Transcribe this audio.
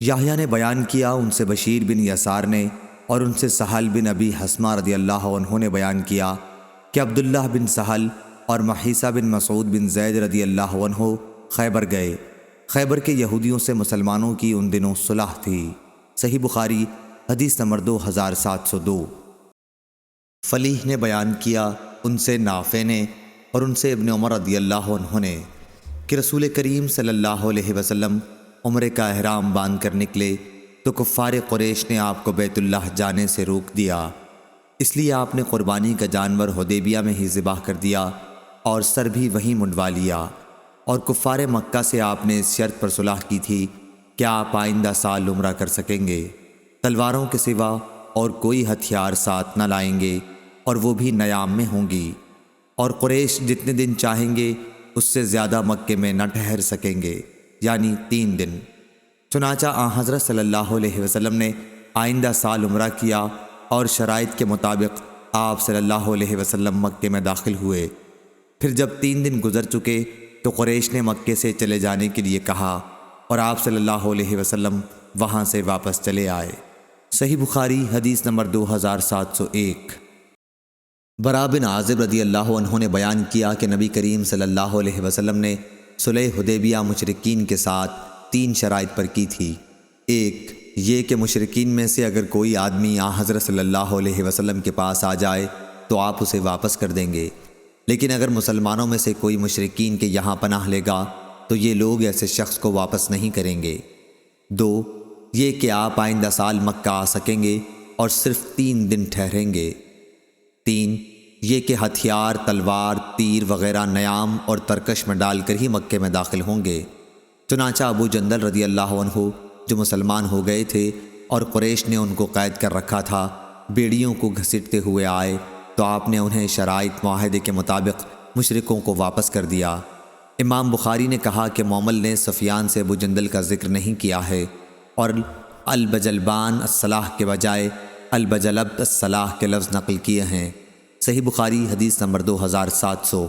یحییٰ نے بیان کیا ان سے بشیر بن یسار نے اور ان سے سہل بن ابی حسمہ رضی اللہ عنہ نے بیان کیا کہ عبداللہ بن سہل اور محیصہ بن مسعود بن زید رضی اللہ عنہ خیبر گئے۔ خیبر کے یہودیوں سے مسلمانوں کی ان دنوں صلح تھی۔ صحیح بخاری حدیث نمبر 2702۔ فلیح نے بیان کیا ان سے نافع نے اور ان سے ابن عمر رضی اللہ عنہ نے کہ رسول کریم صلی اللہ علیہ وسلم عمرے کا احرام باندھ کر نکلے تو کفار قریش نے آپ کو بیت اللہ جانے سے روک دیا، اس لیے آپ نے قربانی کا جانور حدیبیہ میں ہی ذبح کر دیا اور سر بھی وہیں منڈوا لیا، اور کفار مکہ سے آپ نے اس شرط پر صلح کی تھی کہ آپ آئندہ سال عمرہ کر سکیں گے، تلواروں کے سوا اور کوئی ہتھیار ساتھ نہ لائیں گے اور وہ بھی نیام میں ہوں گی، اور قریش جتنے دن چاہیں گے اس سے زیادہ مکے میں نہ ٹھہر سکیں گے، یعنی 3 دن۔ چنانچہ حضرت صلی اللہ علیہ وسلم نے آئندہ سال عمرہ کیا اور شرائط کے مطابق آپ صلی اللہ علیہ وسلم مکے میں داخل ہوئے۔ پھر جب 3 دن گزر چکے تو قریش نے مکے سے چلے جانے کے لیے کہا اور آپ صلی اللہ علیہ وسلم وہاں سے واپس چلے آئے۔ صحیح بخاری حدیث نمبر 2701۔ براء بن عازب رضی اللہ عنہ نے بیان کیا کہ نبی کریم صلی اللہ علیہ وسلم نے صلح حدیبیہ مشرکین کے ساتھ 3 شرائط پر کی تھی۔ ایک یہ کہ مشرکین میں سے اگر کوئی آدمی حضرت صلی اللہ علیہ وسلم کے پاس آ جائے تو آپ اسے واپس کر دیں گے، لیکن اگر مسلمانوں میں سے کوئی مشرکین کے یہاں پناہ لے گا تو یہ لوگ ایسے شخص کو واپس نہیں کریں گے۔ 2 یہ کہ آپ آئندہ سال مکہ آ سکیں گے اور صرف 3 دن ٹھہریں گے۔ 3 یہ کہ ہتھیار، تلوار، تیر وغیرہ نیام اور ترکش میں ڈال کر ہی مکے میں داخل ہوں گے۔ چنانچہ ابو جندل رضی اللہ عنہ جو مسلمان ہو گئے تھے اور قریش نے ان کو قید کر رکھا تھا، بیڑیوں کو گھسیٹتے ہوئے آئے تو آپ نے انہیں شرائط معاہدے کے مطابق مشرکوں کو واپس کر دیا۔ امام بخاری نے کہا کہ معمل نے سفیان سے ابو جندل کا ذکر نہیں کیا ہے اور البجلبان الصلاح کے بجائے البجلب الصلاح کے لفظ نقل کیے ہیں۔ صحیح بخاری حدیث نمبر 2700۔